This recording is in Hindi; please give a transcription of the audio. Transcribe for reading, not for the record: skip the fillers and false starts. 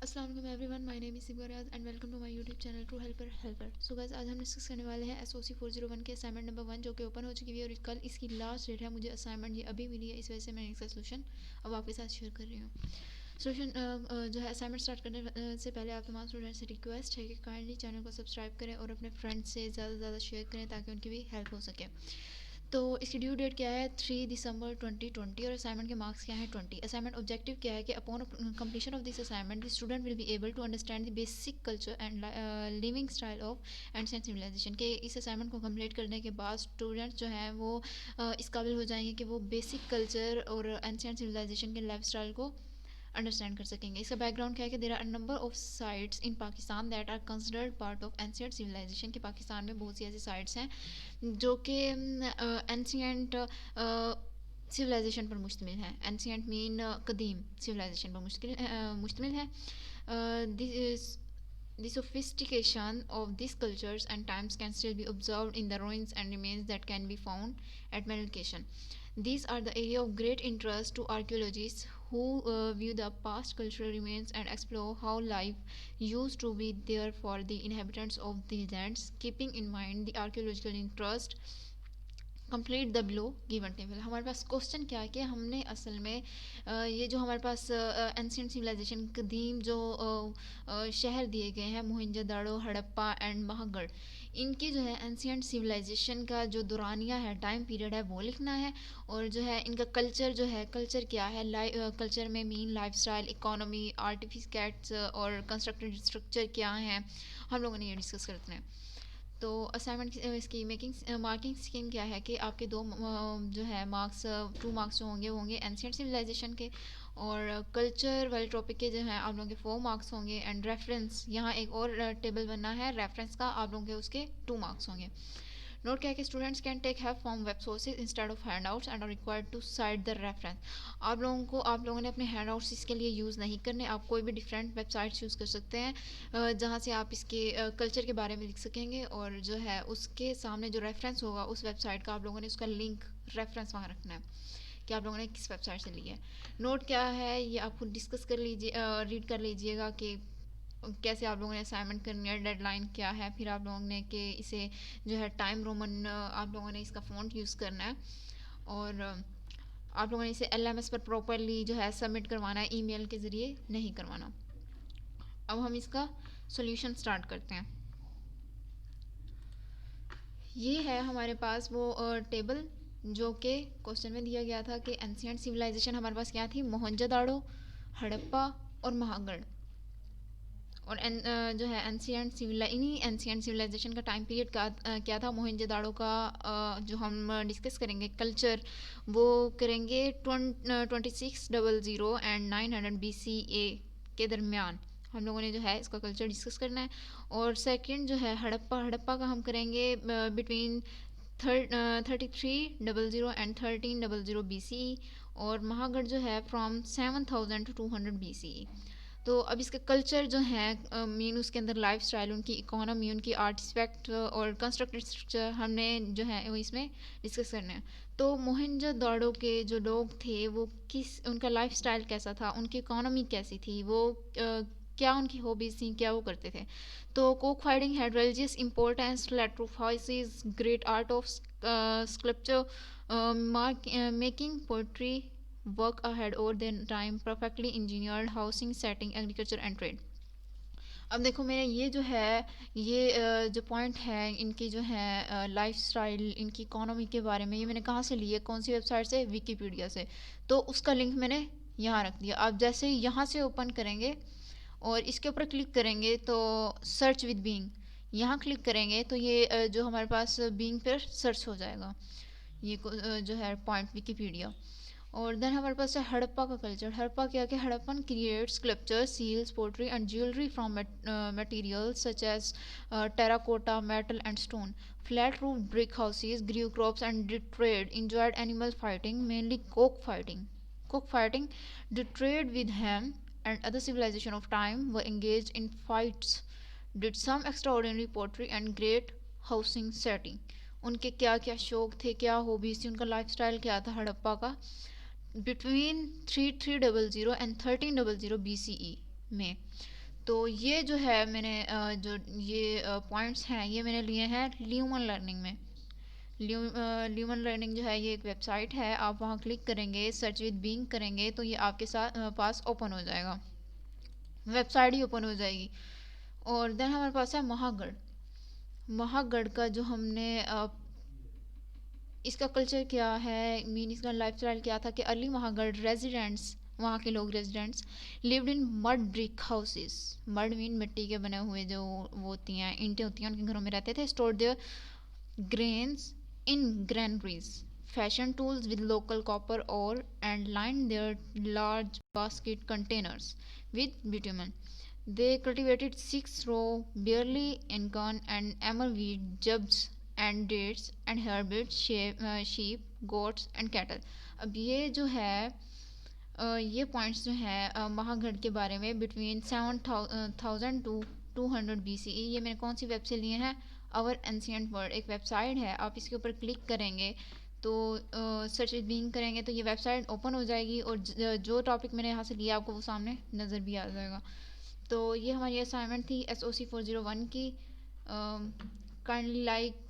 अस्सलाम वालेकुम everyone, my name is Siba Riyaz and welcome to my YouTube channel true helper helper. So guys, आज हम डिस्कस करने वाले हैं एसओसी 401 के असाइनमेंट नंबर 1 जो कि ओपन हो चुकी है और कल इसकी लास्ट डेट है। मुझे असाइनमेंट ये अभी मिली है, इस वजह से मैंने इसका सोल्यूशन अब आपके साथ शेयर कर रही हूँ। सोल्यूशन जो है असाइनमेंट स्टार्ट करने से पहले आप तमाम स्टूडेंट से रिक्वेस्ट है कि काइंडली चैनल को सब्सक्राइब करें और अपने फ्रेंड्स से ज़्यादा से ज़्यादा शेयर करें ताकि उनकी भी हेल्प हो सके। तो इसकी ड्यू डेट क्या है 3 दिसंबर 2020 और असाइनमेंट के मार्क्स क्या हैं 20। असाइनमेंट ऑब्जेक्टिव क्या है कि upon completion of this assignment the student will be able to understand the basic culture and living style of ancient civilization के। इस असाइनमेंट को कंप्लीट करने के बाद स्टूडेंट्स जो हैं वो इस काबिल हो जाएंगे कि वो बेसिक कल्चर और एंशिएंट सिविलाइजेशन के लाइफ स्टाइल को अंडरस्टैंड कर सकेंगे। इसका बैकग्राउंड क्या है कि there are number of sites in Pakistan that are considered part of ancient civilization के। पाकिस्तान में बहुत सी ऐसी साइट्स हैं जो कि एंशिएंट सिविलाइजेशन पर मुश्तमिल है। एंशिएंट मीन कदीम सिविलाइजेशन पर मुश्तमिल है। This The sophistication of these cultures and times can still be observed in the ruins and remains that can be found at many locations. These are the area of great interest to archaeologists who view the past cultural remains and explore how life used to be there for the inhabitants of these lands. Keeping in mind the archaeological interest, complete the below given table. हमारे पास क्वेश्चन क्या है कि हमने असल में ये जो हमारे पास एंशिएंट सिविलाइजेशन कदीम जो शहर दिए गए हैं मोहनजोदड़ो, हड़प्पा एंड महागढ़, इनकी जो है एंशिएंट सिविलाइजेशन का जो दौरानिया है, टाइम पीरियड है, वो लिखना है। और जो है इनका कल्चर जो है, कल्चर क्या है, कल्चर में मीन लाइफ स्टाइल, इकोनॉमी, आर्टिफिकेट्स और कंस्ट्रक्टेड स्ट्रक्चर क्या हैं, हम लोगों ने ये डिस्कस करते हैं। तो असाइनमेंट इसकी मेकिंग मार्किंग स्कीम क्या है कि आपके दो जो है मार्क्स 2 मार्क्स जो होंगे वो होंगे एंशिएंट सिविलाइजेशन के, और कल्चर वाले टॉपिक के जो हैं आप लोगों के 4 मार्क्स होंगे। एंड रेफरेंस, यहाँ एक और टेबल बनना है रेफरेंस का, आप लोगों के उसके 2 मार्क्स होंगे। नोट क्या है कि students can take help from web sources instead of handouts and are required to cite the reference. आप लोगों ने अपने हैंडआउट्स इसके लिए यूज़ नहीं करने, आप कोई भी डिफरेंट वेबसाइट्स यूज़ कर सकते हैं जहाँ से आप इसके कल्चर के बारे में लिख सकेंगे, और जो है उसके सामने जो रेफरेंस होगा उस वेबसाइट का आप लोगों ने उसका लिंक रेफरेंस वहाँ रखना है कि आप लोगों ने किस वेबसाइट से लिया है। नोट क्या है ये आप खुद डिस्कस कर लीजिए, रीड कर लीजिएगा कि कैसे आप लोगों ने असाइनमेंट करनी है, डेडलाइन क्या है, फिर आप लोगों ने कि इसे जो है टाइम रोमन आप लोगों ने इसका फ़ॉन्ट यूज़ करना है, और आप लोगों ने इसे LMS पर प्रॉपरली जो है सबमिट करवाना है, ईमेल के ज़रिए नहीं करवाना। अब हम इसका सॉल्यूशन स्टार्ट करते हैं। ये है हमारे पास वो टेबल जो कि क्वेश्चन में दिया गया था कि एंशिएंट सिविलाइजेशन हमारे पास क्या थी, मोहनजोदाड़ो, हड़प्पा और महागढ़। और जो है एंशिएंट सिविलाइजेशन का टाइम पीरियड क्या था, मोहनजोदाड़ो का जो हम डिस्कस करेंगे कल्चर, वो करेंगे 2600 एंड 900 BCA के दरमियान हम लोगों ने जो है इसका कल्चर डिस्कस करना है। और सेकंड जो है हड़प्पा का हम करेंगे बिटवीन 3300 एंड 1300 BCE, और महागढ़ जो है फ्रॉम 7000 to 200 BCE। तो अब इसके कल्चर जो हैं मीन उसके अंदर लाइफ स्टाइल, उनकी इकोनॉमी, उनकी आर्टिफैक्ट और कंस्ट्रक्टेड स्ट्रक्चर हमने जो है वो इसमें डिस्कस करने हैं। तो मोहनजोदड़ो के जो लोग थे वो उनका लाइफ स्टाइल कैसा था, उनकी इकोनॉमी कैसी थी, वो क्या उनकी हॉबीज़ थी, क्या वो करते थे। तो cock fighting had religious importance, electrophysis, great art of sculpture, making poetry, work ahead over their time, perfectly engineered housing setting, agriculture and trade। अब देखो मेरे ये जो है ये जो पॉइंट है इनकी जो है लाइफ स्टाइल, इनकी इकोनॉमी के बारे में, ये मैंने कहाँ से ली है, कौन सी वेबसाइट से, विकीपीडिया से। तो उसका लिंक मैंने यहाँ रख दिया। आप जैसे यहाँ से ओपन करेंगे और इसके ऊपर क्लिक करेंगे तो सर्च विद बीइंग, यहाँ क्लिक करेंगे तो ये जो हमारे पास बीइंग पर सर्च हो जाएगा, ये जो है पॉइंट विकीपीडिया। और देन हमारे पास है हड़प्पा का कल्चर। हड़प्पा क्या कि Harappan create sculpture, seals, pottery and jewellery from materials such as terracotta, metal and stone, flat roof brick houses, grew crops and did trade, enjoyed animal fighting, mainly cock fighting. Cook fighting, did trade with Ham and other civilization of time, were engaged in fights, did some extraordinary pottery and great housing setting। उनके क्या क्या शौक थे, क्या हॉबीज थी, उनका लाइफ स्टाइल क्या था हड़प्पा का बिटवीन 3300 एंड 1300 BCE में। तो ये जो है मैंने जो ये पॉइंट्स हैं ये मैंने लिए हैं ल्यूमन लर्निंग में। ल्यूमन लर्निंग जो है ये एक वेबसाइट है, आप वहाँ क्लिक करेंगे, सर्च विद बीइंग करेंगे तो ये आपके साथ पास ओपन हो जाएगा, वेबसाइट ही ओपन हो जाएगी। और देन हमारे पास है महागढ़। महागढ़ का जो हमने इसका कल्चर क्या है, मीन इसका लाइफस्टाइल क्या था कि अर्ली महागढ़ रेजिडेंट्स, वहाँ के लोग residents lived in mud brick houses. Mud mean मिट्टी के बने हुए जो वो होती हैं, ईंटें होती हैं, उनके घरों में रहते थे। Store their grains in granaries, fashion tools with local copper ore, and lined their large basket containers with bitumen. They cultivated 6 row barley, incan, and emmer wheat, jubs, and dates, and herbage, sheep, goats, and cattle. अब ये जो है ये पॉइंट्स जो हैं महागढ़ के बारे में बिटवीन 7,000 टू 200 BCE, ये मैंने कौन सी वेब से लिए हैं, आवर एंशियंट वर्ल्ड एक वेबसाइट है, आप इसके ऊपर क्लिक करेंगे तो सर्च बीइंग करेंगे तो ये वेबसाइट ओपन हो जाएगी और जो टॉपिक मैंने यहाँ से लिया आपको वो सामने नज़र भी आ जाएगा। तो ये हमारी असाइनमेंट थी SOC 401 की। Kindly like,